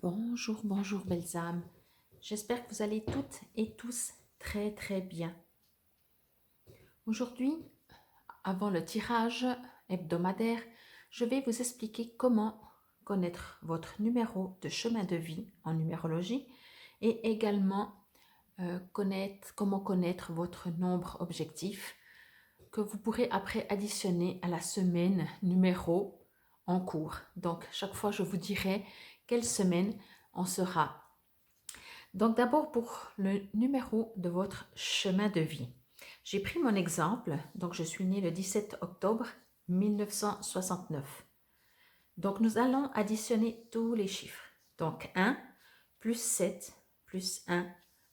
Bonjour, bonjour belles âmes. J'espère que vous allez toutes et tous très bien. Aujourd'hui, avant le tirage hebdomadaire, je vais vous expliquer comment connaître votre numéro de chemin de vie en numérologie et également comment connaître votre nombre objectif que vous pourrez après additionner à la semaine numéro en cours. Donc, chaque fois, je vous dirai quelle semaine on sera. Donc, d'abord, pour le numéro de votre chemin de vie. J'ai pris mon exemple. Donc, je suis née le 17 octobre 1969. Donc, nous allons additionner tous les chiffres. Donc, 1, plus 7, plus 1,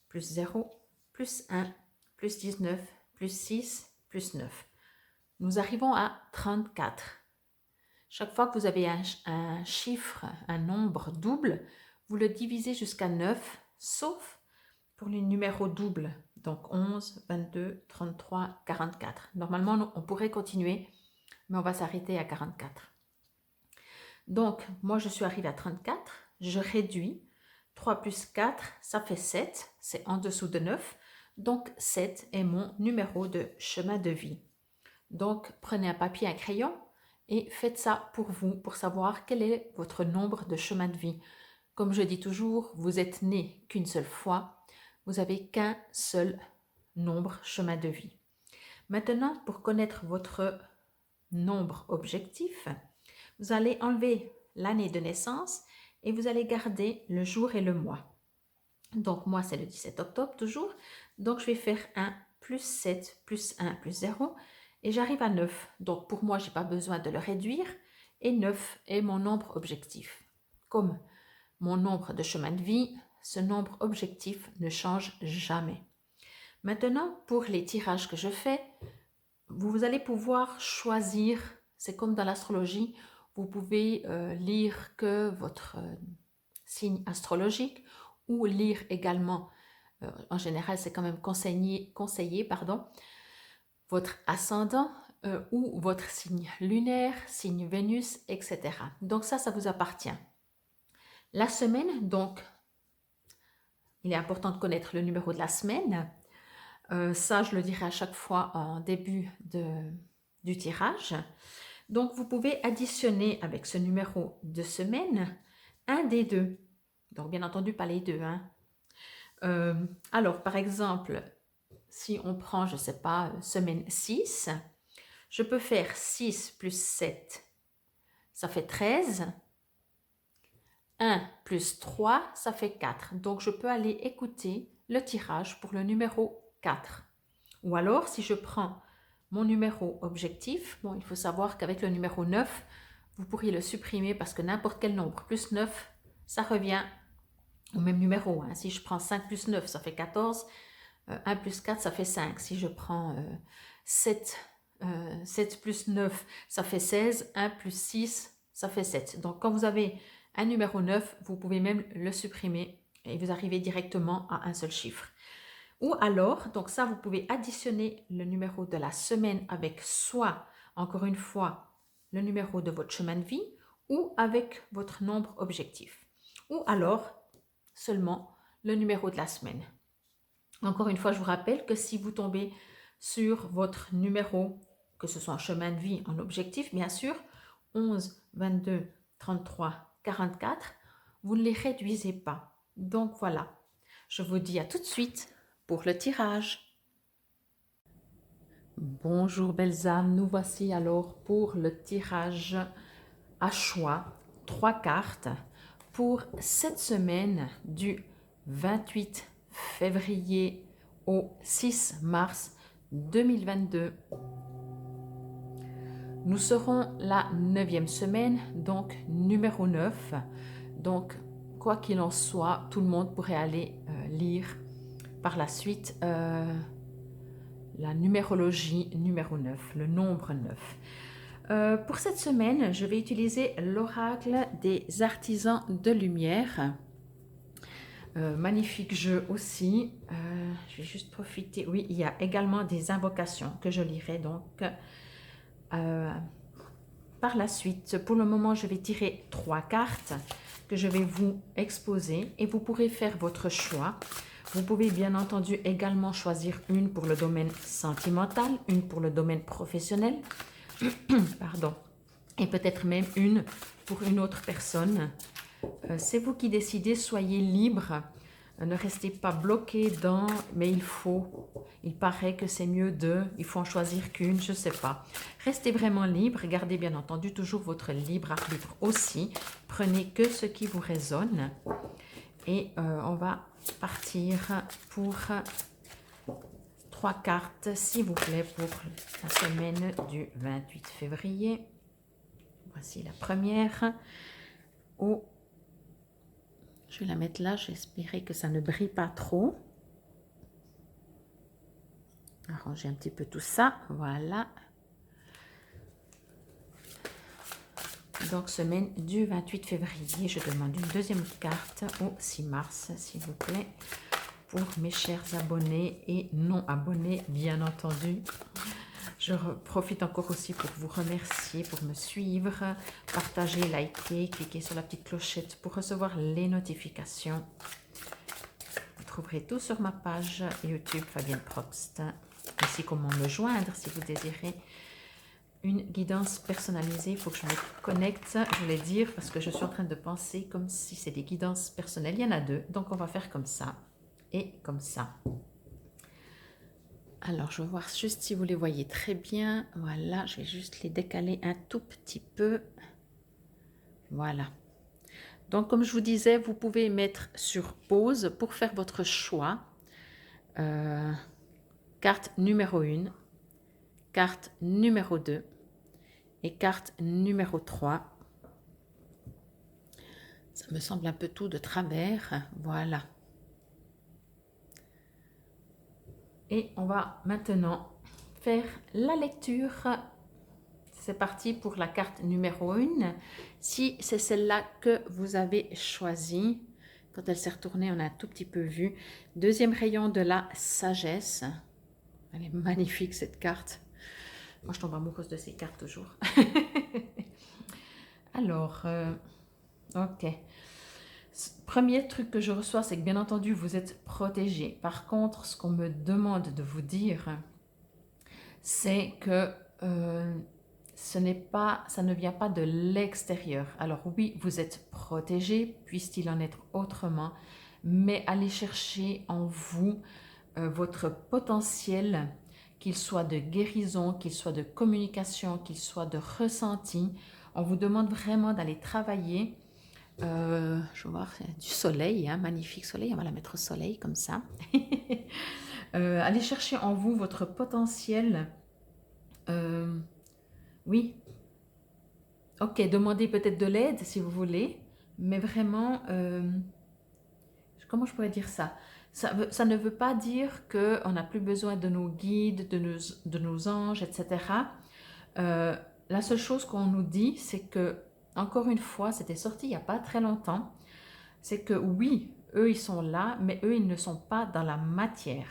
plus 0, plus 1, plus 19, plus 6, plus 9. Nous arrivons à 34. Chaque fois que vous avez un chiffre, un nombre double, vous le divisez jusqu'à 9, sauf pour les numéros doubles. Donc 11, 22, 33, 44. Normalement, on pourrait continuer, mais on va s'arrêter à 44. Donc, moi, je suis arrivée à 34. Je réduis. 3 plus 4, ça fait 7. C'est en dessous de 9. Donc, 7 est mon numéro de chemin de vie. Donc, prenez un papier, un crayon et faites ça pour vous, pour savoir quel est votre nombre de chemin de vie. Comme je dis toujours, vous êtes né qu'une seule fois, vous n'avez qu'un seul nombre chemin de vie. Maintenant, pour connaître votre nombre objectif, vous allez enlever l'année de naissance et vous allez garder le jour et le mois. Donc, moi, c'est le 17 octobre toujours. Donc, je vais faire 1 plus 7 plus 1 plus 0 et j'arrive à 9. Donc, pour moi, je n'ai pas besoin de le réduire et 9 est mon nombre objectif. Comme mon nombre de chemin de vie, ce nombre objectif ne change jamais. Maintenant, pour les tirages que je fais, vous allez pouvoir choisir, c'est comme dans l'astrologie, vous pouvez lire que votre signe astrologique ou lire également, en général c'est quand même conseillé votre ascendant ou votre signe lunaire, signe Vénus, etc. Donc ça vous appartient. La semaine, donc, il est important de connaître le numéro de la semaine. Ça, je le dirai à chaque fois en début du tirage. Donc, vous pouvez additionner avec ce numéro de semaine un des deux. Donc, bien entendu, pas les deux. Alors, par exemple, si on prend, je ne sais pas, semaine 6, je peux faire 6 plus 7, ça fait 13. 1 plus 3, ça fait 4. Donc, je peux aller écouter le tirage pour le numéro 4. Ou alors, si je prends mon numéro objectif, bon, il faut savoir qu'avec le numéro 9, vous pourriez le supprimer parce que n'importe quel nombre plus 9, ça revient au même numéro. Si je prends 5 plus 9, ça fait 14. 1 plus 4, ça fait 5. Si je prends 7 plus 9, ça fait 16. 1 plus 6, ça fait 7. Donc, quand vous avez un numéro 9, vous pouvez même le supprimer et vous arrivez directement à un seul chiffre. Ou alors, donc ça, vous pouvez additionner le numéro de la semaine avec soit, encore une fois, le numéro de votre chemin de vie ou avec votre nombre objectif. Ou alors, seulement le numéro de la semaine. Encore une fois, je vous rappelle que si vous tombez sur votre numéro, que ce soit en chemin de vie, en objectif, bien sûr, 11, 22, 33, 44, vous ne les réduisez pas. Donc voilà, je vous dis à tout de suite pour le tirage. Bonjour belles âmes, nous voici alors pour le tirage à choix, 3 cartes pour cette semaine du 28 février au 6 mars 2022. Nous serons la 9e semaine, donc numéro 9. Donc, quoi qu'il en soit, tout le monde pourrait aller lire par la suite la numérologie numéro 9, le nombre 9. Pour cette semaine, je vais utiliser l'oracle des artisans de lumière. Magnifique jeu aussi. Je vais juste profiter. Oui, il y a également des invocations que je lirai donc par la suite. Pour le moment, je vais tirer 3 cartes que je vais vous exposer et vous pourrez faire votre choix. Vous pouvez bien entendu également choisir une pour le domaine sentimental, une pour le domaine professionnel, pardon, et peut-être même une pour une autre personne. C'est vous qui décidez, soyez libre. Ne restez pas bloqué dans, mais il paraît que c'est mieux il faut en choisir qu'une, je ne sais pas. Restez vraiment libre, gardez bien entendu toujours votre libre arbitre aussi. Prenez que ce qui vous résonne. Et on va partir pour 3 cartes, s'il vous plaît, pour la semaine du 28 février. Voici la première. Oh, je vais la mettre là, j'espérais que ça ne brille pas trop. Arranger un petit peu tout ça, voilà. Donc, semaine du 28 février, je demande une deuxième carte au 6 mars, s'il vous plaît, pour mes chers abonnés et non abonnés, bien entendu. Je profite encore aussi pour vous remercier, pour me suivre, partager, liker, cliquer sur la petite clochette pour recevoir les notifications. Vous trouverez tout sur ma page YouTube Fabienne Probst. Ainsi comment me joindre si vous désirez une guidance personnalisée. Il faut que je me connecte, je voulais dire, parce que je suis en train de penser comme si c'est des guidances personnelles. Il y en a 2, donc on va faire comme ça et comme ça. Alors, je vais voir juste si vous les voyez très bien. Voilà, je vais juste les décaler un tout petit peu. Voilà. Donc, comme je vous disais, vous pouvez mettre sur pause pour faire votre choix. Carte numéro 1, carte numéro 2 et carte numéro 3. Ça me semble un peu tout de travers. Voilà. Et on va maintenant faire la lecture. C'est parti pour la carte numéro 1. Si c'est celle-là que vous avez choisie, quand elle s'est retournée, on a un tout petit peu vu. Deuxième rayon de la sagesse. Elle est magnifique cette carte. Moi, je tombe amoureuse de ces cartes toujours. Alors, ok. Premier truc que je reçois, c'est que bien entendu, vous êtes protégé. Par contre, ce qu'on me demande de vous dire, c'est que ça ne vient pas de l'extérieur. Alors oui, vous êtes protégé, puisse-t-il en être autrement, mais allez chercher en vous votre potentiel, qu'il soit de guérison, qu'il soit de communication, qu'il soit de ressenti. On vous demande vraiment d'aller travailler. Je vais voir, du soleil, hein, magnifique soleil, on va la mettre au soleil comme ça. Allez chercher en vous votre potentiel. Oui, ok, demandez peut-être de l'aide si vous voulez, mais vraiment, comment je pourrais dire ça? Ça ne veut pas dire qu'on n'a plus besoin de nos guides, de nos anges, etc. La seule chose qu'on nous dit, c'est que, encore une fois, c'était sorti il n'y a pas très longtemps, c'est que oui, eux, ils sont là, mais eux, ils ne sont pas dans la matière.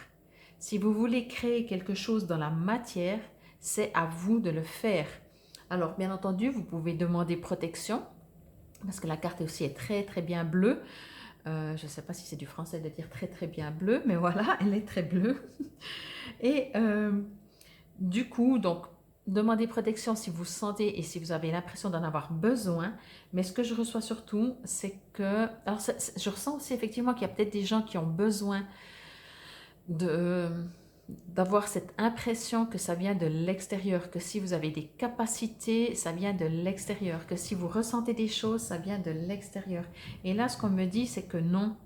Si vous voulez créer quelque chose dans la matière, c'est à vous de le faire. Alors, bien entendu, vous pouvez demander protection, parce que la carte aussi est très, très bien bleue. Je ne sais pas si c'est du français de dire très, très bien bleu, mais voilà, elle est très bleue. Et du coup, donc, demandez protection si vous sentez et si vous avez l'impression d'en avoir besoin. Mais ce que je reçois surtout, c'est que... Alors, je ressens aussi effectivement qu'il y a peut-être des gens qui ont besoin d'avoir cette impression que ça vient de l'extérieur, que si vous avez des capacités, ça vient de l'extérieur, que si vous ressentez des choses, ça vient de l'extérieur. Et là, ce qu'on me dit, c'est que non.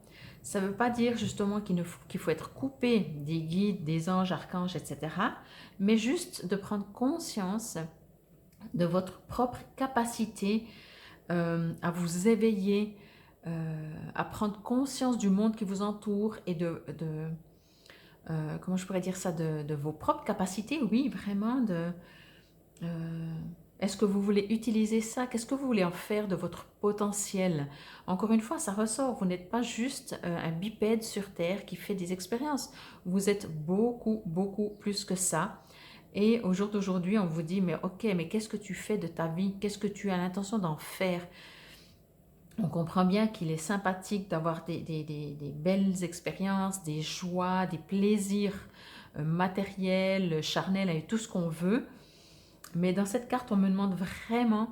Ça ne veut pas dire justement qu'il faut être coupé des guides, des anges, archanges, etc. Mais juste de prendre conscience de votre propre capacité à vous éveiller, à prendre conscience du monde qui vous entoure et comment je pourrais dire ça, de vos propres capacités, oui, vraiment, est-ce que vous voulez utiliser ça? Qu'est-ce que vous voulez en faire de votre potentiel? Encore une fois, ça ressort, vous n'êtes pas juste un bipède sur Terre qui fait des expériences. Vous êtes beaucoup, beaucoup plus que ça. Et au jour d'aujourd'hui, on vous dit, mais ok, mais qu'est-ce que tu fais de ta vie? Qu'est-ce que tu as l'intention d'en faire? On comprend bien qu'il est sympathique d'avoir des belles expériences, des joies, des plaisirs matériels, charnels, et tout ce qu'on veut. Mais dans cette carte, on me demande vraiment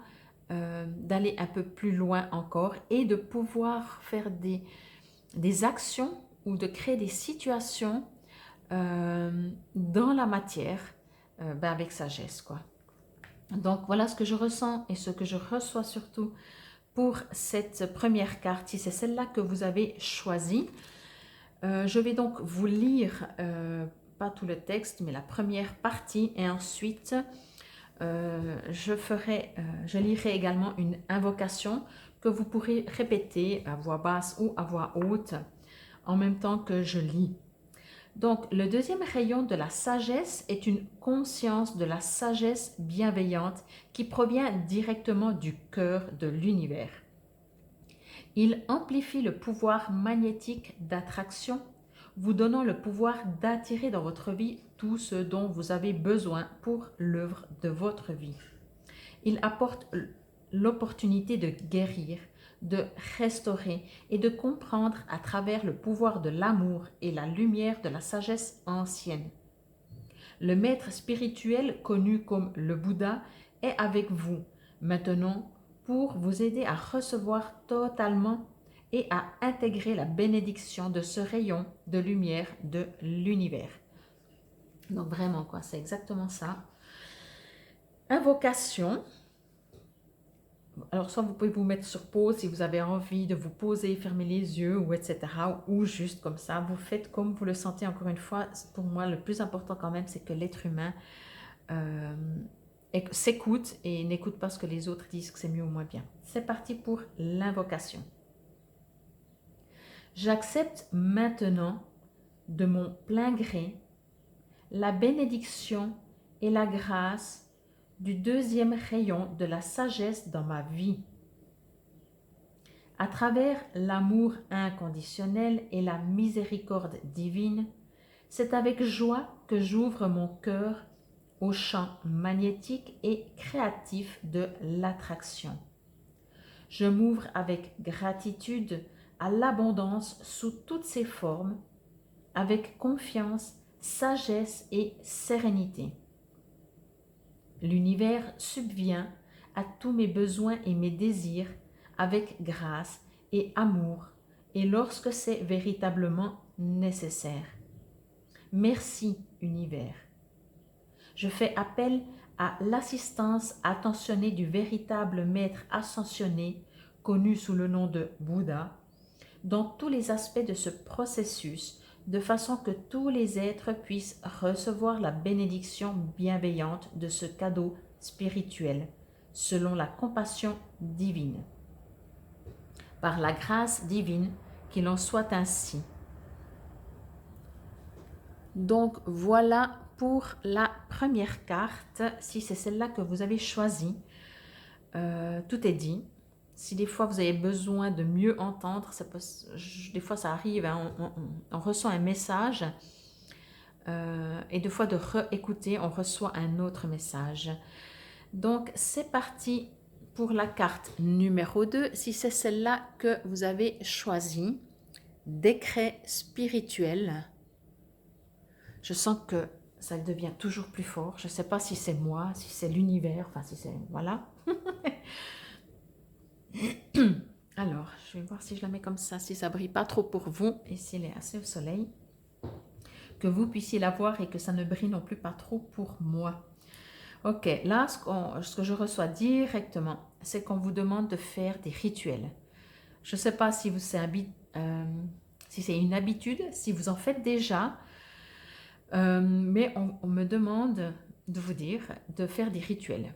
d'aller un peu plus loin encore et de pouvoir faire des actions ou de créer des situations dans la matière avec sagesse, quoi. Donc voilà ce que je ressens et ce que je reçois surtout pour cette première carte, si c'est celle-là que vous avez choisie. Je vais donc vous lire, pas tout le texte, mais la première partie, et ensuite je lirai également une invocation que vous pourrez répéter à voix basse ou à voix haute en même temps que je lis. Donc, le deuxième rayon de la sagesse est une conscience de la sagesse bienveillante qui provient directement du cœur de l'univers. Il amplifie le pouvoir magnétique d'attraction, vous donnant le pouvoir d'attirer dans votre vie tout ce dont vous avez besoin pour l'œuvre de votre vie. Il apporte l'opportunité de guérir, de restaurer et de comprendre à travers le pouvoir de l'amour et la lumière de la sagesse ancienne. Le maître spirituel connu comme le Bouddha est avec vous maintenant pour vous aider à recevoir totalement et à intégrer la bénédiction de ce rayon de lumière de l'univers. Donc vraiment quoi, c'est exactement ça. Invocation. Alors, soit vous pouvez vous mettre sur pause si vous avez envie de vous poser, fermer les yeux, ou etc. Ou juste comme ça, vous faites comme vous le sentez. Encore une fois, pour moi, le plus important quand même, c'est que l'être humain s'écoute et n'écoute pas ce que les autres disent que c'est mieux ou moins bien. C'est parti pour l'invocation. J'accepte maintenant de mon plein gré la bénédiction et la grâce du deuxième rayon de la sagesse dans ma vie. À travers l'amour inconditionnel et la miséricorde divine, c'est avec joie que j'ouvre mon cœur au champ magnétique et créatif de l'attraction. Je m'ouvre avec gratitude à l'abondance sous toutes ses formes, avec confiance, sagesse et sérénité. L'univers subvient à tous mes besoins et mes désirs avec grâce et amour, et lorsque c'est véritablement nécessaire. Merci, univers. Je fais appel à l'assistance attentionnée du véritable maître ascensionné, connu sous le nom de Bouddha, dans tous les aspects de ce processus, de façon que tous les êtres puissent recevoir la bénédiction bienveillante de ce cadeau spirituel, selon la compassion divine. Par la grâce divine, qu'il en soit ainsi. Donc voilà pour la première carte, si c'est celle-là que vous avez choisie. Tout est dit. Si des fois vous avez besoin de mieux entendre, des fois ça arrive, hein, on reçoit un message et des fois de réécouter, on reçoit un autre message. Donc c'est parti pour la carte numéro 2, si c'est celle-là que vous avez choisie. Décret spirituel. Je sens que ça devient toujours plus fort. Je ne sais pas si c'est moi, si c'est l'univers, enfin si c'est... Voilà. Alors, je vais voir si je la mets comme ça, si ça brille pas trop pour vous et s'il est assez au soleil, que vous puissiez la voir et que ça ne brille non plus pas trop pour moi. Ok, là, ce que je reçois directement, c'est qu'on vous demande de faire des rituels. Je ne sais pas si c'est une habitude, si vous en faites déjà, mais on me demande de vous dire de faire des rituels.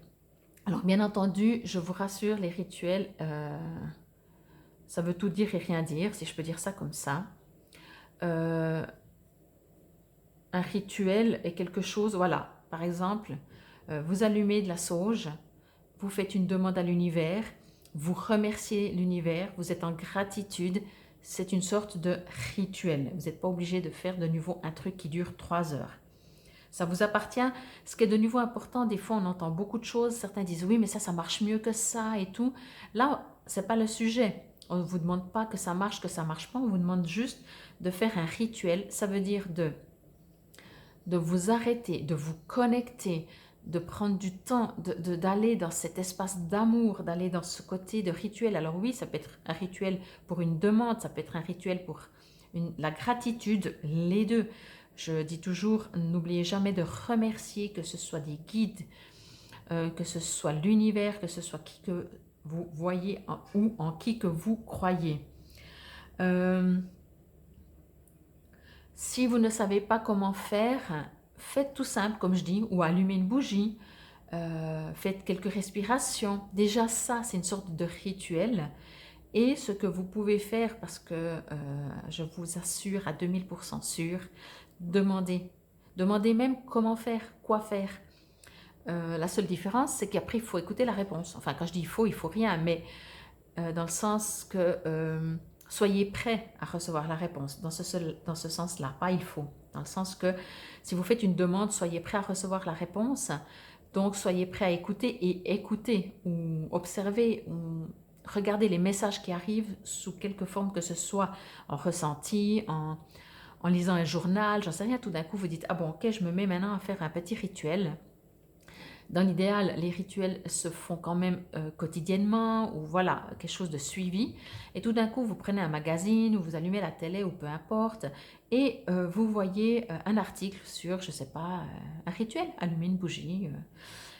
Alors, bien entendu, je vous rassure, les rituels, ça veut tout dire et rien dire, si je peux dire ça comme ça. Un rituel est quelque chose, voilà, par exemple, vous allumez de la sauge, vous faites une demande à l'univers, vous remerciez l'univers, vous êtes en gratitude, c'est une sorte de rituel. Vous n'êtes pas obligé de faire de nouveau un truc qui dure 3 heures. Ça vous appartient. Ce qui est de nouveau important, des fois on entend beaucoup de choses, certains disent oui mais ça marche mieux que ça et tout. Là, ce n'est pas le sujet. On ne vous demande pas que ça marche pas, on vous demande juste de faire un rituel. Ça veut dire de vous arrêter, de vous connecter, de prendre du temps, d'aller dans cet espace d'amour, d'aller dans ce côté de rituel. Alors oui, ça peut être un rituel pour une demande, ça peut être un rituel pour la gratitude, les deux. Je dis toujours, n'oubliez jamais de remercier, que ce soit des guides, que ce soit l'univers, que ce soit qui que vous voyez ou en qui que vous croyez. Si vous ne savez pas comment faire, faites tout simple, comme je dis, ou allumez une bougie, faites quelques respirations. Déjà ça, c'est une sorte de rituel. Et ce que vous pouvez faire, parce que je vous assure à 2000% sûr, demandez. Demandez même comment faire, quoi faire. La seule différence, c'est qu'après, il faut écouter la réponse. Enfin, quand je dis il faut rien, mais dans le sens que soyez prêt à recevoir la réponse, dans ce sens-là, pas il faut. Dans le sens que si vous faites une demande, soyez prêt à recevoir la réponse. Donc, soyez prêt à écouter ou observer ou regarder les messages qui arrivent sous quelque forme que ce soit, en ressenti, en lisant un journal, j'en sais rien. Tout d'un coup, vous dites, ah bon, ok, je me mets maintenant à faire un petit rituel. Dans l'idéal, les rituels se font quand même quotidiennement ou voilà, quelque chose de suivi. Et tout d'un coup, vous prenez un magazine ou vous allumez la télé ou peu importe et vous voyez un article sur, je ne sais pas, un rituel, allumer une bougie.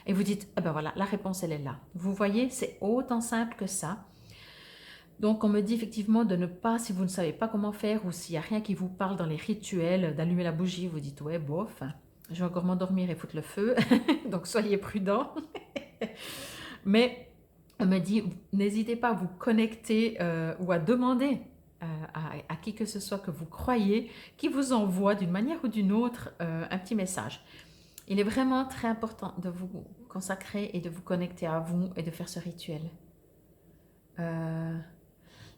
Et vous dites, ah ben voilà, la réponse, elle est là. Vous voyez, c'est autant simple que ça. Donc, on me dit effectivement de ne pas, si vous ne savez pas comment faire ou s'il n'y a rien qui vous parle dans les rituels, d'allumer la bougie, vous dites, ouais, bof, je vais encore m'endormir et foutre le feu. Donc, soyez prudents. Mais on me dit, n'hésitez pas à vous connecter ou à demander à qui que ce soit que vous croyez, qui vous envoie d'une manière ou d'une autre un petit message. Il est vraiment très important de vous consacrer et de vous connecter à vous et de faire ce rituel.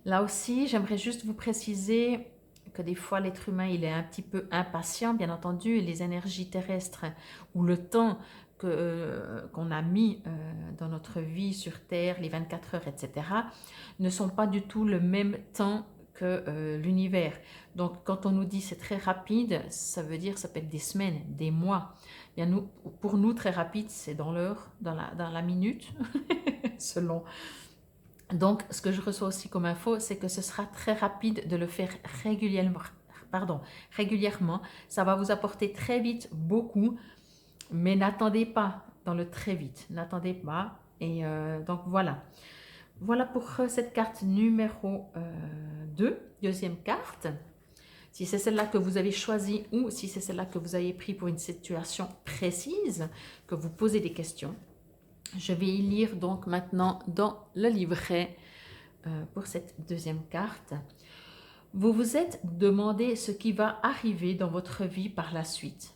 Là aussi, j'aimerais juste vous préciser que des fois, l'être humain, il est un petit peu impatient, bien entendu, et les énergies terrestres ou le temps qu'on a mis dans notre vie sur Terre, les 24 heures, etc., ne sont pas du tout le même temps que l'univers. Donc, quand on nous dit c'est très rapide, ça veut dire ça peut être des semaines, des mois. Bien, pour nous, très rapide, c'est dans l'heure, dans la minute, selon. Donc, ce que je reçois aussi comme info, c'est que ce sera très rapide de le faire régulièrement. Ça va vous apporter très vite beaucoup, mais n'attendez pas dans le très vite. N'attendez pas. Et donc, voilà. Voilà pour cette carte numéro 2, deuxième carte. Si c'est celle-là que vous avez choisie ou si c'est celle-là que vous avez pris pour une situation précise, que vous posez des questions. Je vais y lire donc maintenant dans le livret pour cette deuxième carte. Vous vous êtes demandé ce qui va arriver dans votre vie par la suite,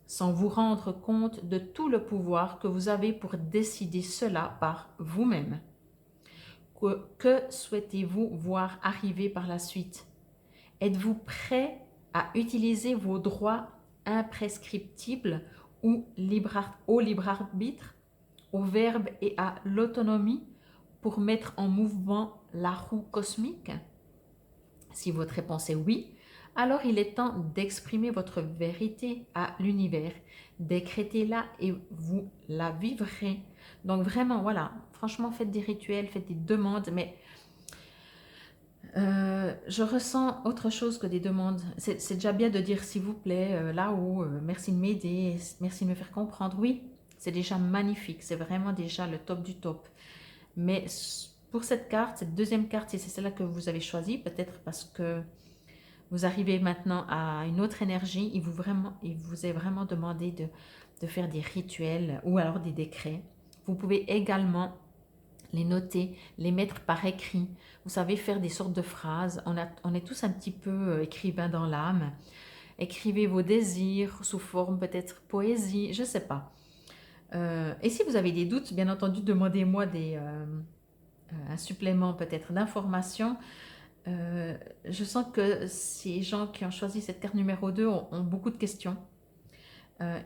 sans vous rendre compte de tout le pouvoir que vous avez pour décider cela par vous-même. Que souhaitez-vous voir arriver par la suite? Êtes-vous prêt à utiliser vos droits imprescriptibles au libre arbitre, au verbe et à l'autonomie pour mettre en mouvement la roue cosmique? Si votre réponse est oui, alors il est temps d'exprimer votre vérité à l'univers. Décrétez-la et vous la vivrez. Donc vraiment, voilà, franchement, faites des rituels, faites des demandes, mais je ressens autre chose que des demandes. C'est déjà bien de dire s'il vous plaît, là-haut, merci de m'aider, merci de me faire comprendre. Oui, c'est déjà magnifique, c'est vraiment déjà le top du top. Mais pour cette carte, cette deuxième carte, si c'est celle-là que vous avez choisie, peut-être parce que vous arrivez maintenant à une autre énergie, il vous est vraiment demandé de faire des rituels ou alors des décrets. Vous pouvez également les noter, les mettre par écrit. Vous savez, faire des sortes de phrases. On est tous un petit peu écrivains dans l'âme. Écrivez vos désirs sous forme peut-être poésie, je ne sais pas. Et si vous avez des doutes, bien entendu, demandez-moi un supplément peut-être d'informations. Je sens que ces gens qui ont choisi cette carte numéro 2 ont beaucoup de questions.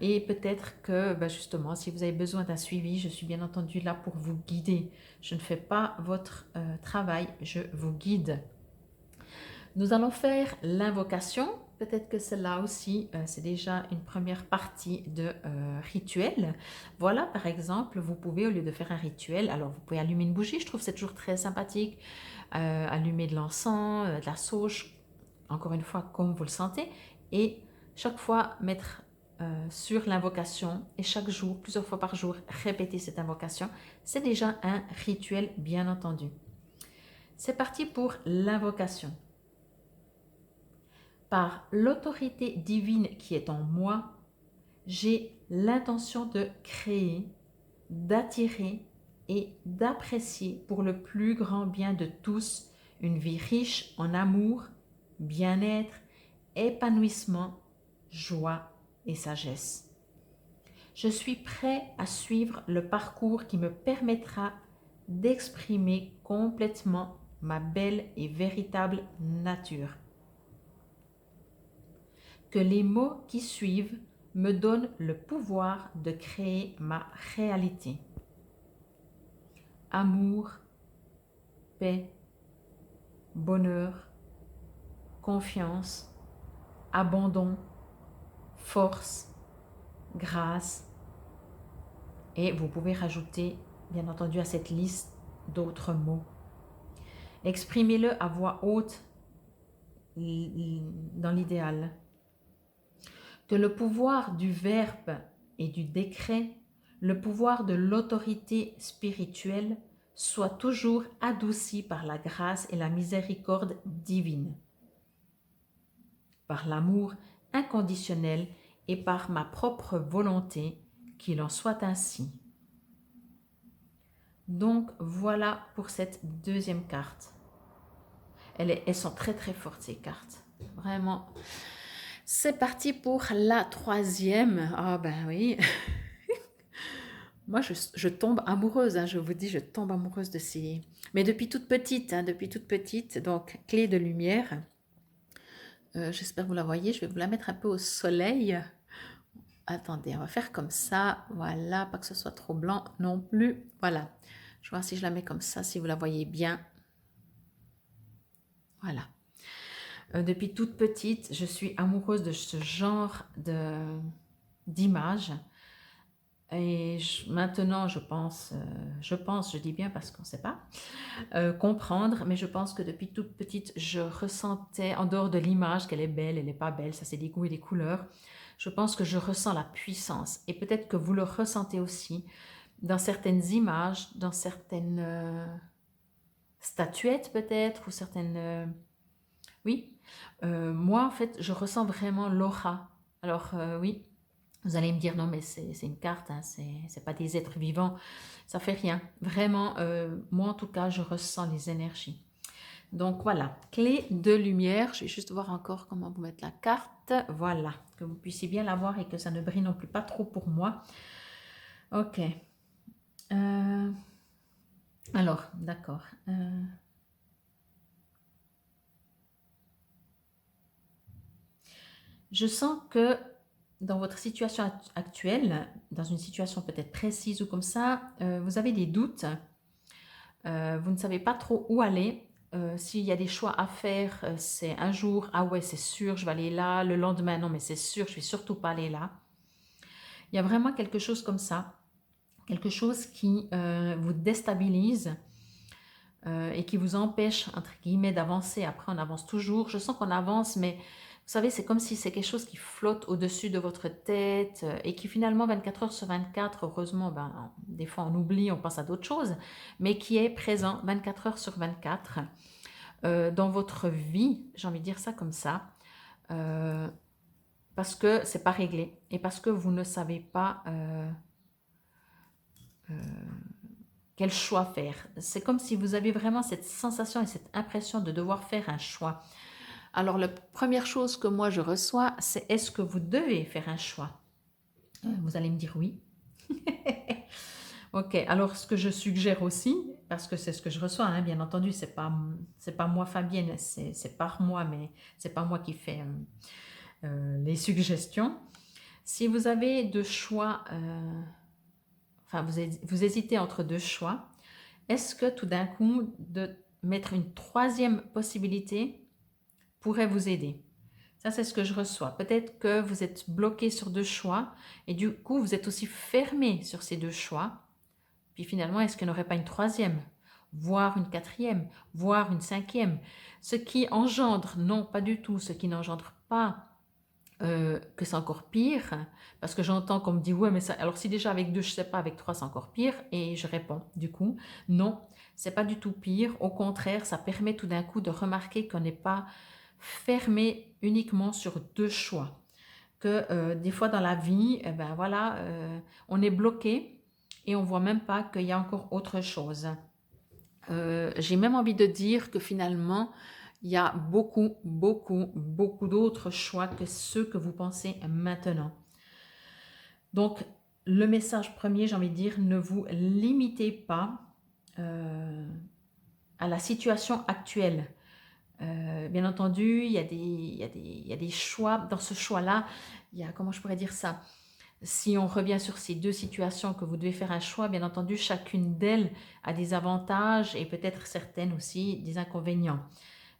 Et peut-être que justement, si vous avez besoin d'un suivi, je suis bien entendu là pour vous guider. Je ne fais pas votre travail, je vous guide. Nous allons faire l'invocation. Peut-être que celle-là aussi, c'est déjà une première partie de rituel. Voilà, par exemple, vous pouvez, au lieu de faire un rituel, alors vous pouvez allumer une bougie, je trouve que c'est toujours très sympathique, allumer de l'encens, de la sauge, encore une fois, comme vous le sentez, et chaque fois mettre sur l'invocation, et chaque jour, plusieurs fois par jour, répéter cette invocation. C'est déjà un rituel, bien entendu. C'est parti pour l'invocation. Par l'autorité divine qui est en moi, j'ai l'intention de créer, d'attirer et d'apprécier pour le plus grand bien de tous une vie riche en amour, bien-être, épanouissement, joie et sagesse. Je suis prêt à suivre le parcours qui me permettra d'exprimer complètement ma belle et véritable nature. Que les mots qui suivent me donnent le pouvoir de créer ma réalité. Amour, paix, bonheur, confiance, abandon, force, grâce. Et vous pouvez rajouter, bien entendu, à cette liste d'autres mots. Exprimez-le à voix haute dans l'idéal. Que le pouvoir du verbe et du décret, le pouvoir de l'autorité spirituelle, soit toujours adouci par la grâce et la miséricorde divine, par l'amour inconditionnel et par ma propre volonté, qu'il en soit ainsi. Donc voilà pour cette deuxième carte. Elles sont très très fortes ces cartes, vraiment. C'est parti pour la troisième. Ah ben oui. Moi, je tombe amoureuse, hein, je vous dis, je tombe amoureuse de ces... Mais depuis toute petite, donc clé de lumière. J'espère que vous la voyez, je vais vous la mettre un peu au soleil. Attendez, on va faire comme ça, voilà, pas que ce soit trop blanc non plus. Voilà, je vais voir si je la mets comme ça, si vous la voyez bien. Voilà. Depuis toute petite, je suis amoureuse de ce genre d'image. Et maintenant, je pense, je dis bien parce qu'on ne sait pas, comprendre, mais je pense que depuis toute petite, je ressentais, en dehors de l'image, qu'elle est belle, elle n'est pas belle, ça c'est des goûts et des couleurs, je pense que je ressens la puissance. Et peut-être que vous le ressentez aussi dans certaines images, dans certaines statuettes peut-être, ou certaines... oui, moi en fait, je ressens vraiment l'aura. Alors oui, vous allez me dire, non, mais c'est une carte, hein, c'est pas des êtres vivants, ça fait rien. Vraiment, moi en tout cas, je ressens les énergies. Donc voilà, clé de lumière. Je vais juste voir encore comment vous mettre la carte. Voilà, que vous puissiez bien la voir et que ça ne brille non plus pas trop pour moi. Ok. Alors, d'accord. Je sens que dans votre situation actuelle, dans une situation peut-être précise ou comme ça, vous avez des doutes, vous ne savez pas trop où aller. S'il y a des choix à faire, c'est un jour, ah ouais, c'est sûr, je vais aller là, le lendemain, non, mais c'est sûr, je ne vais surtout pas aller là. Il y a vraiment quelque chose comme ça, quelque chose qui vous déstabilise et qui vous empêche, entre guillemets, d'avancer. Après, on avance toujours. Je sens qu'on avance, mais vous savez, c'est comme si c'est quelque chose qui flotte au-dessus de votre tête et qui finalement, 24 heures sur 24, heureusement, des fois on oublie, on pense à d'autres choses, mais qui est présent 24 heures sur 24 dans votre vie, j'ai envie de dire ça comme ça, parce que c'est pas réglé et parce que vous ne savez pas quel choix faire. C'est comme si vous avez vraiment cette sensation et cette impression de devoir faire un choix. Alors, la première chose que moi je reçois, c'est est-ce que vous devez faire un choix? Vous allez me dire oui. Ok, alors ce que je suggère aussi, parce que c'est ce que je reçois, hein, bien entendu, c'est pas moi Fabienne, c'est par moi, mais c'est pas moi qui fais les suggestions. Si vous avez deux choix, enfin vous hésitez entre deux choix, est-ce que tout d'un coup, de mettre une troisième possibilité pourrait vous aider? Ça, c'est ce que je reçois. Peut-être que vous êtes bloqué sur deux choix et du coup, vous êtes aussi fermé sur ces deux choix. Puis finalement, est-ce qu'il n'y aurait pas une troisième, voire une quatrième, voire une cinquième? Ce qui engendre, non, pas du tout, ce qui n'engendre pas que c'est encore pire, parce que j'entends qu'on me dit ouais, mais ça, alors si déjà avec deux, je sais pas, avec trois, c'est encore pire, et je réponds du coup, non, c'est pas du tout pire, au contraire, ça permet tout d'un coup de remarquer qu'on n'est pas fermé uniquement sur deux choix, que des fois dans la vie, eh ben voilà, on est bloqué et on voit même pas qu'il y a encore autre chose. J'ai même envie de dire que finalement, il y a beaucoup, beaucoup, beaucoup d'autres choix que ceux que vous pensez maintenant. Donc, le message premier, j'ai envie de dire, ne vous limitez pas à la situation actuelle. Bien entendu, il y a des choix. Dans ce choix-là, il y a, comment je pourrais dire ça? Si on revient sur ces deux situations que vous devez faire un choix, bien entendu, chacune d'elles a des avantages et peut-être certaines aussi des inconvénients.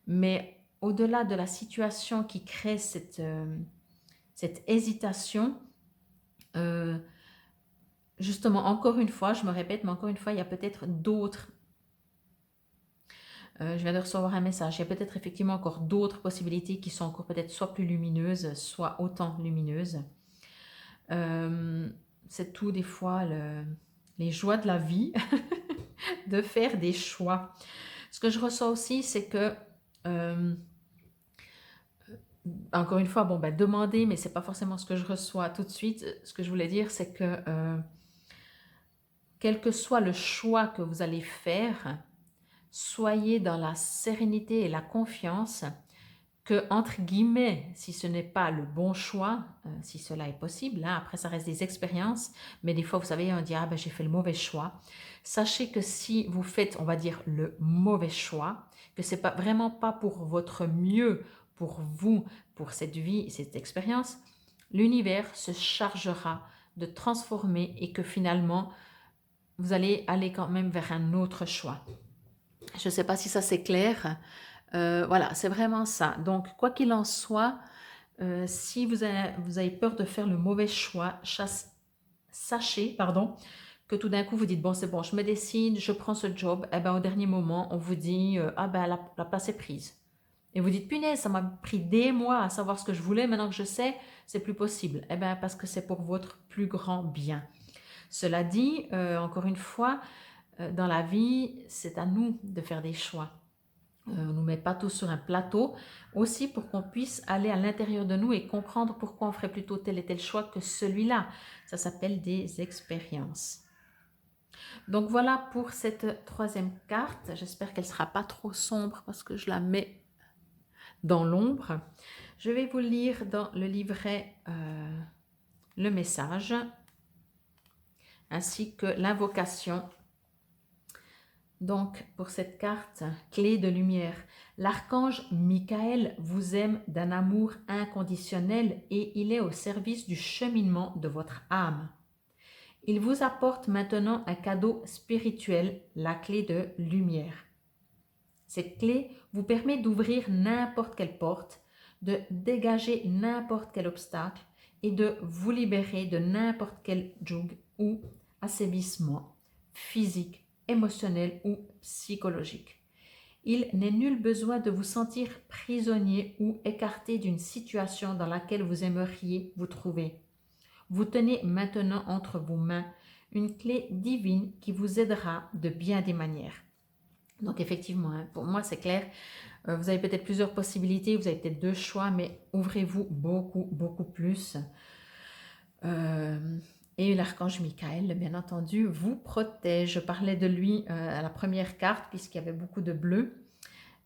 Mais au-delà de la situation qui crée cette hésitation, euh, justement, encore une fois, je me répète, mais encore une fois, il y a peut-être d'autres. Je viens de recevoir un message. Il y a peut-être effectivement encore d'autres possibilités qui sont encore peut-être soit plus lumineuses, soit autant lumineuses. Euh, c'est tout des fois les joies de la vie de faire des choix. Ce que je reçois aussi, c'est que euh, encore une fois, bon, ben, demander, mais c'est pas forcément ce que je reçois tout de suite. Ce que je voulais dire, c'est que quel que soit le choix que vous allez faire, soyez dans la sérénité et la confiance que, entre guillemets, si ce n'est pas le bon choix, si cela est possible, hein, après ça reste des expériences, mais des fois, vous savez, on dit, ah ben j'ai fait le mauvais choix. Sachez que si vous faites, on va dire, le mauvais choix, que c'est pas vraiment pas pour votre mieux, pour vous, pour cette vie, cette expérience, l'univers se chargera de transformer et que finalement, vous allez aller quand même vers un autre choix. Je ne sais pas si ça c'est clair. Voilà, c'est vraiment ça. Donc, quoi qu'il en soit, si vous avez peur de faire le mauvais choix, sachez, pardon, que tout d'un coup vous dites, bon c'est bon, je me décide, je prends ce job, et ben au dernier moment on vous dit, ah ben la place est prise. Et vous dites, punaise, ça m'a pris des mois à savoir ce que je voulais, maintenant que je sais, c'est plus possible. Eh bien, parce que c'est pour votre plus grand bien. Cela dit, encore une fois, dans la vie, c'est à nous de faire des choix. On ne nous met pas tous sur un plateau, aussi pour qu'on puisse aller à l'intérieur de nous et comprendre pourquoi on ferait plutôt tel et tel choix que celui-là. Ça s'appelle des expériences. Donc voilà pour cette troisième carte. J'espère qu'elle ne sera pas trop sombre parce que je la mets dans l'ombre. Je vais vous lire dans le livret le message ainsi que l'invocation. Donc, pour cette carte, clé de lumière, l'archange Michael vous aime d'un amour inconditionnel et il est au service du cheminement de votre âme. Il vous apporte maintenant un cadeau spirituel, la clé de lumière. Cette clé vous permet d'ouvrir n'importe quelle porte, de dégager n'importe quel obstacle et de vous libérer de n'importe quel joug ou assévissement physique, émotionnel ou psychologique. Il n'est nul besoin de vous sentir prisonnier ou écarté d'une situation dans laquelle vous aimeriez vous trouver. Vous tenez maintenant entre vos mains une clé divine qui vous aidera de bien des manières. Donc effectivement, hein, pour moi c'est clair, vous avez peut-être plusieurs possibilités, vous avez peut-être deux choix, mais ouvrez-vous beaucoup, beaucoup plus. Et l'archange Michael, bien entendu, vous protège. Je parlais de lui à la première carte, puisqu'il y avait beaucoup de bleu.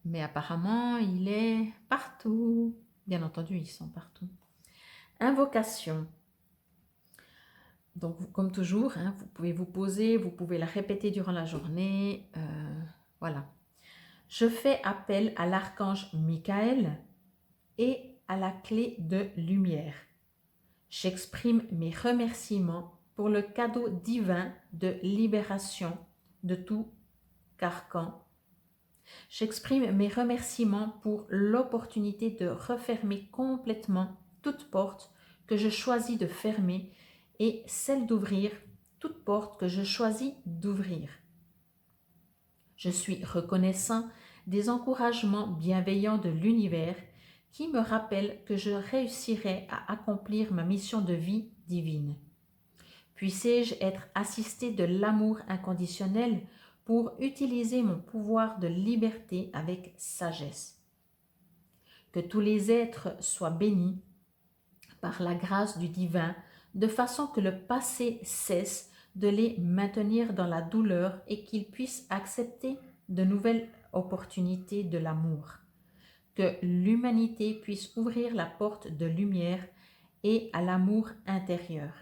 Mais apparemment, il est partout. Bien entendu, ils sont partout. Invocation. Donc, comme toujours, hein, vous pouvez vous poser, vous pouvez la répéter durant la journée. Voilà. Je fais appel à l'archange Michael et à la clé de lumière. J'exprime mes remerciements pour le cadeau divin de libération de tout carcan. J'exprime mes remerciements pour l'opportunité de refermer complètement toute porte que je choisis de fermer et celle d'ouvrir toute porte que je choisis d'ouvrir. Je suis reconnaissant des encouragements bienveillants de l'univers qui me rappellent que je réussirai à accomplir ma mission de vie divine. Puissé-je être assisté de l'amour inconditionnel pour utiliser mon pouvoir de liberté avec sagesse. Que tous les êtres soient bénis par la grâce du divin, de façon que le passé cesse de les maintenir dans la douleur et qu'ils puissent accepter de nouvelles opportunités de l'amour. Que l'humanité puisse ouvrir la porte de lumière et à l'amour intérieur.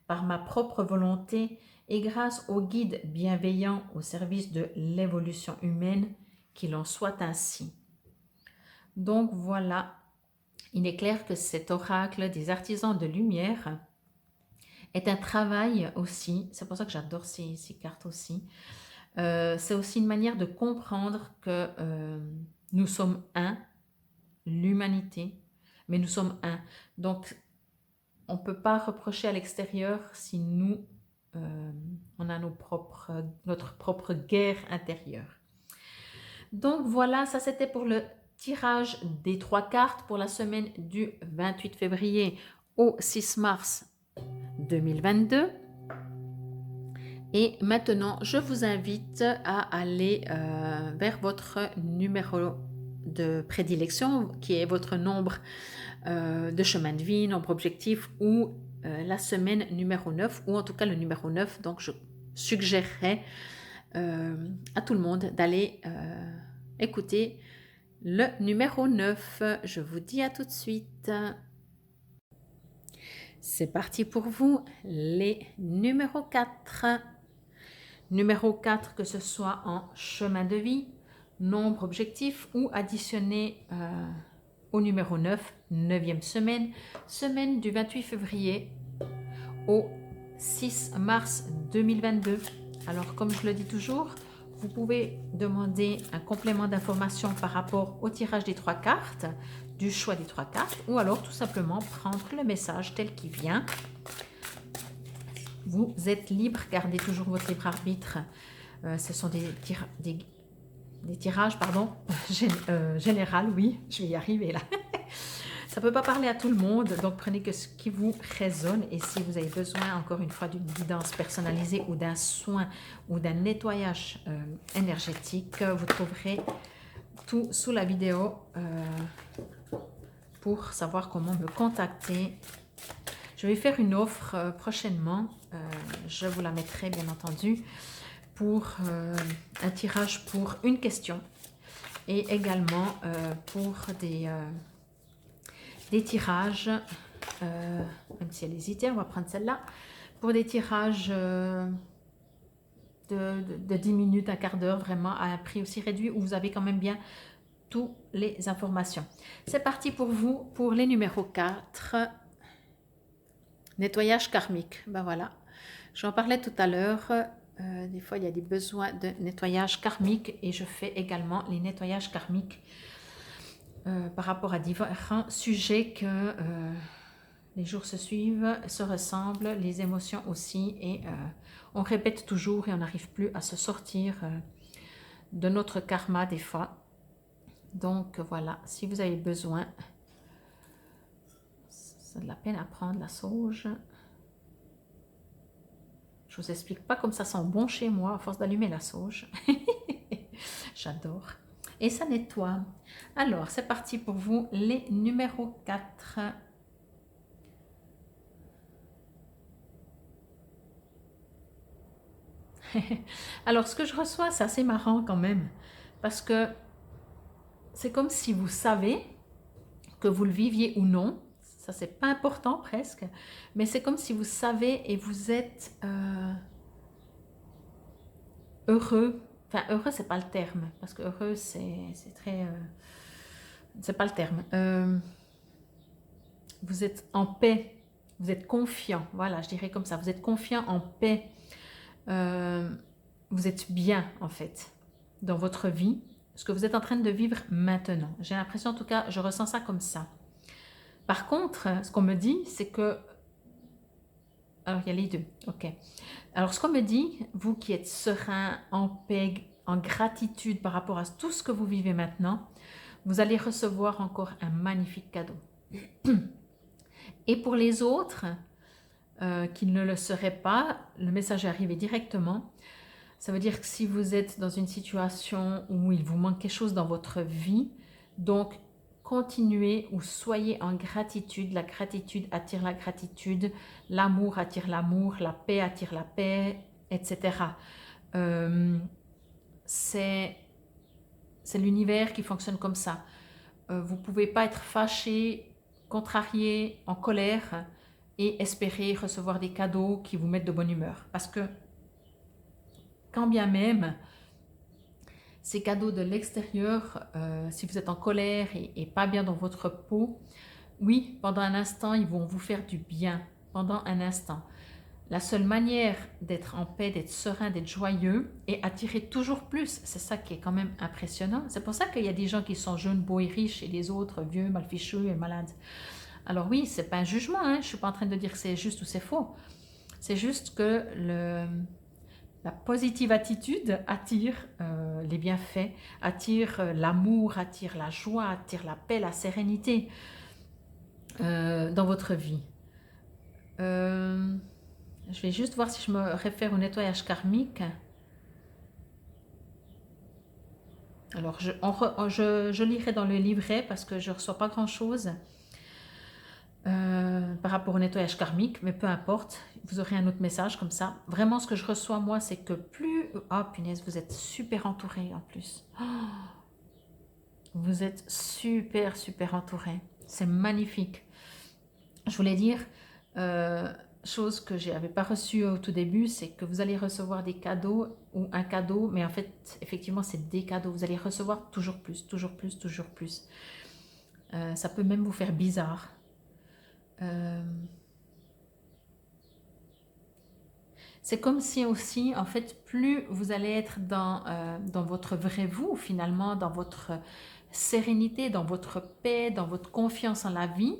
Par ma propre volonté et grâce au guide bienveillant au service de l'évolution humaine, qu'il en soit ainsi. Donc voilà, il est clair que cet oracle des artisans de lumière est un travail aussi, c'est pour ça que j'adore ces cartes aussi, c'est aussi une manière de comprendre que nous sommes un, l'humanité, mais nous sommes un. Donc, on ne peut pas reprocher à l'extérieur si nous, on a notre propre guerre intérieure. Donc voilà, ça c'était pour le tirage des 3 cartes pour la semaine du 28 février au 6 mars 2022. Et maintenant, je vous invite à aller vers votre numéro de prédilection, qui est votre nombre de chemin de vie, nombre objectif, ou la semaine numéro 9, ou en tout cas le numéro 9. Donc, je suggérerais à tout le monde d'aller écouter le numéro 9. Je vous dis à tout de suite. C'est parti pour vous, les numéros 4. Numéro 4, que ce soit en chemin de vie, nombre objectif ou additionné au numéro 9, 9e semaine, semaine du 28 février au 6 mars 2022. Alors, comme je le dis toujours, vous pouvez demander un complément d'information par rapport au tirage des 3 cartes, du choix des 3 cartes, ou alors tout simplement prendre le message tel qu'il vient. Vous êtes libre, gardez toujours votre libre arbitre. Ce sont des tirages général, oui, je vais y arriver là. Ça ne peut pas parler à tout le monde, donc prenez que ce qui vous résonne. Et si vous avez besoin, encore une fois, d'une guidance personnalisée ou d'un soin ou d'un nettoyage énergétique, vous trouverez tout sous la vidéo pour savoir comment me contacter. Je vais faire une offre prochainement, je vous la mettrai bien entendu, pour un tirage pour une question et également pour des tirages, même si elle hésitait, on va prendre celle-là, pour des tirages de 10 minutes, un quart d'heure, vraiment à un prix aussi réduit où vous avez quand même bien toutes les informations. C'est parti pour vous, pour les numéros 4. Nettoyage karmique, ben voilà, j'en parlais tout à l'heure, des fois il y a des besoins de nettoyage karmique et je fais également les nettoyages karmiques par rapport à différents sujets que les jours se suivent, se ressemblent, les émotions aussi et on répète toujours et on n'arrive plus à se sortir de notre karma des fois. Donc voilà, si vous avez besoin, c'est de la peine à prendre la sauge. Je vous explique pas comme ça sent bon chez moi à force d'allumer la sauge. J'adore. Et ça nettoie. Alors, c'est parti pour vous, les numéros 4. Alors, ce que je reçois, c'est assez marrant quand même. Parce que c'est comme si vous savez que vous le viviez ou non. Ça, c'est pas important presque. Mais c'est comme si vous savez et vous êtes heureux. Enfin, heureux, c'est pas le terme. Parce que heureux, c'est très... c'est pas le terme. Vous êtes en paix vous êtes confiant, voilà, je dirais comme ça, vous êtes confiant, en paix, vous êtes bien en fait dans votre vie, ce que vous êtes en train de vivre maintenant. J'ai l'impression, en tout cas, je ressens ça comme ça. Par contre, ce qu'on me dit, c'est que... Alors, il y a les deux, ok. Alors, ce qu'on me dit, vous qui êtes serein, en paix, en gratitude par rapport à tout ce que vous vivez maintenant, vous allez recevoir encore un magnifique cadeau. Et pour les autres qui ne le seraient pas, le message est arrivé directement. Ça veut dire que si vous êtes dans une situation où il vous manque quelque chose dans votre vie, donc continuez ou soyez en gratitude. La gratitude attire la gratitude, l'amour attire l'amour, la paix attire la paix, etc. C'est l'univers qui fonctionne comme ça. Vous ne pouvez pas être fâché, contrarié, en colère et espérer recevoir des cadeaux qui vous mettent de bonne humeur. Parce que quand bien même ces cadeaux de l'extérieur, si vous êtes en colère et pas bien dans votre peau, oui, pendant un instant, ils vont vous faire du bien, pendant un instant. La seule manière d'être en paix, d'être serein, d'être joyeux et attirer toujours plus, c'est ça qui est quand même impressionnant. C'est pour ça qu'il y a des gens qui sont jeunes, beaux et riches et les autres vieux, mal fichus et malades. Alors oui, c'est pas un jugement, hein. Je suis pas en train de dire que c'est juste ou c'est faux. C'est juste que la positive attitude attire les bienfaits, attire l'amour, attire la joie, attire la paix, la sérénité dans votre vie. Je vais juste voir si je me réfère au nettoyage karmique. Alors, je lirai dans le livret parce que je ne reçois pas grand-chose par rapport au nettoyage karmique, mais peu importe, vous aurez un autre message comme ça. Vraiment, ce que je reçois, moi, c'est que plus... Oh, punaise, vous êtes super entouré en plus. Oh, vous êtes super, super entouré. C'est magnifique. Je voulais dire... chose que je n'avais pas reçue au tout début, c'est que vous allez recevoir des cadeaux ou un cadeau, mais en fait, effectivement, c'est des cadeaux. Vous allez recevoir toujours plus, toujours plus, toujours plus. Ça peut même vous faire bizarre. C'est comme si aussi, en fait, plus vous allez être dans votre vrai vous, finalement, dans votre sérénité, dans votre paix, dans votre confiance en la vie,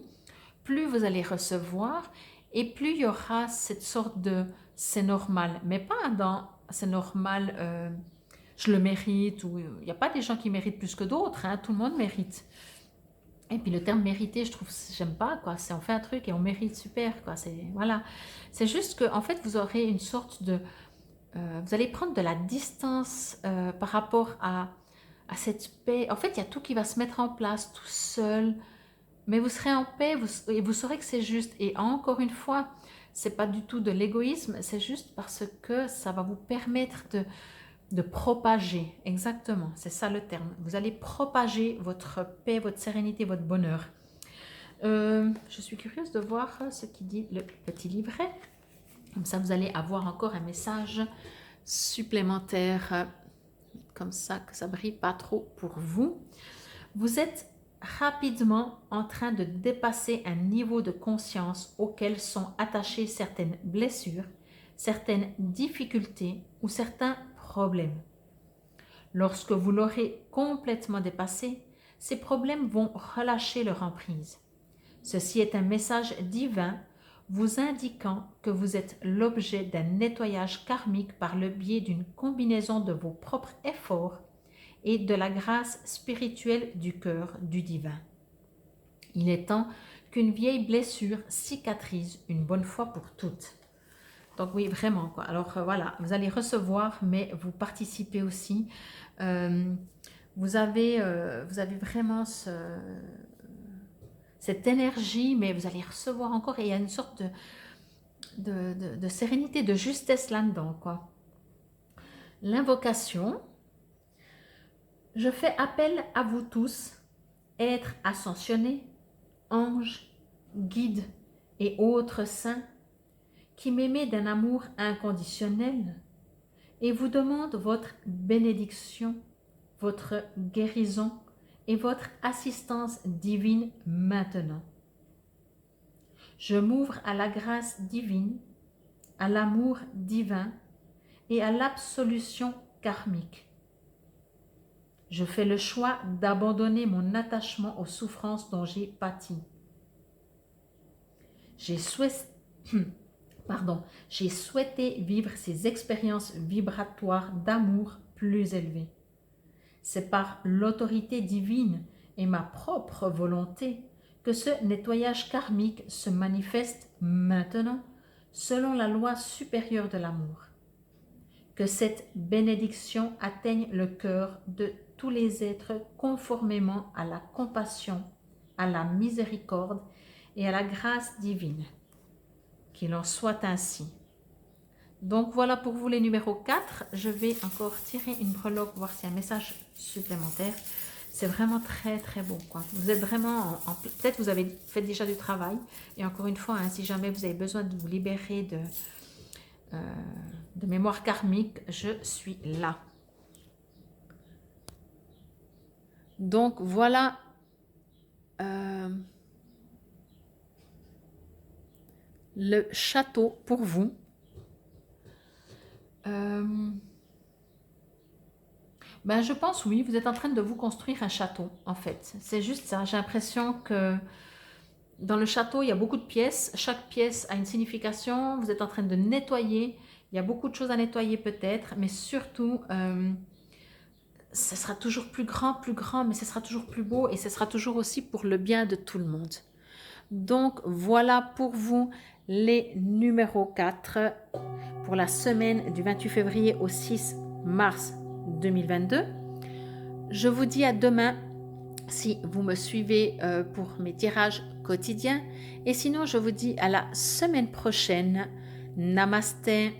plus vous allez recevoir et plus il y aura cette sorte de c'est normal, mais pas dans c'est normal, je le mérite, ou il n'y a pas des gens qui méritent plus que d'autres, hein, tout le monde mérite. Et puis le terme mériter, je trouve, j'aime pas, quoi. C'est on fait un truc et on mérite, super, quoi. C'est voilà. C'est juste que en fait vous aurez une sorte de, vous allez prendre de la distance par rapport à cette paix. En fait, il y a tout qui va se mettre en place tout seul. Mais vous serez en paix et vous saurez que c'est juste. Et encore une fois, c'est pas du tout de l'égoïsme, c'est juste parce que ça va vous permettre de propager. Exactement, c'est ça le terme. Vous allez propager votre paix, votre sérénité, votre bonheur. Je suis curieuse de voir ce qui dit le petit livret. Comme ça, vous allez avoir encore un message supplémentaire. Comme ça, que ça brille pas trop pour vous. Vous êtes rapidement en train de dépasser un niveau de conscience auquel sont attachées certaines blessures, certaines difficultés ou certains problèmes. Lorsque vous l'aurez complètement dépassé, ces problèmes vont relâcher leur emprise. Ceci est un message divin vous indiquant que vous êtes l'objet d'un nettoyage karmique par le biais d'une combinaison de vos propres efforts et de la grâce spirituelle du cœur du divin. Il est temps qu'une vieille blessure cicatrise une bonne fois pour toutes. Donc oui, vraiment, quoi. Alors voilà, vous allez recevoir, mais vous participez aussi. Vous avez vraiment cette énergie, mais vous allez recevoir encore, et il y a une sorte de sérénité, de justesse là-dedans, quoi. L'invocation. Je fais appel à vous tous, êtres ascensionnés, anges, guides et autres saints, qui m'aimez d'un amour inconditionnel, et vous demande votre bénédiction, votre guérison et votre assistance divine maintenant. Je m'ouvre à la grâce divine, à l'amour divin et à l'absolution karmique. Je fais le choix d'abandonner mon attachement aux souffrances dont j'ai pâti. J'ai souhaité vivre ces expériences vibratoires d'amour plus élevées. C'est par l'autorité divine et ma propre volonté que ce nettoyage karmique se manifeste maintenant selon la loi supérieure de l'amour. Que cette bénédiction atteigne le cœur de tous les êtres conformément à la compassion, à la miséricorde et à la grâce divine. Qu'il en soit ainsi. Donc voilà pour vous les numéros 4. Je vais encore tirer une breloque, voir s'il y a un message supplémentaire. C'est vraiment très très beau, quoi. Vous êtes vraiment, peut-être vous avez fait déjà du travail. Et encore une fois, hein, si jamais vous avez besoin de vous libérer de mémoire karmique, je suis là. Donc voilà le château pour vous. Ben, je pense, oui, vous êtes en train de vous construire un château, en fait. C'est juste ça. J'ai l'impression que dans le château, il y a beaucoup de pièces. Chaque pièce a une signification. Vous êtes en train de nettoyer. Il y a beaucoup de choses à nettoyer peut-être, mais surtout, ce sera toujours plus grand, mais ce sera toujours plus beau et ce sera toujours aussi pour le bien de tout le monde. Donc, voilà pour vous les numéros 4 pour la semaine du 28 février au 6 mars 2022. Je vous dis à demain si vous me suivez pour mes tirages quotidiens. Et sinon, je vous dis à la semaine prochaine. Namasté.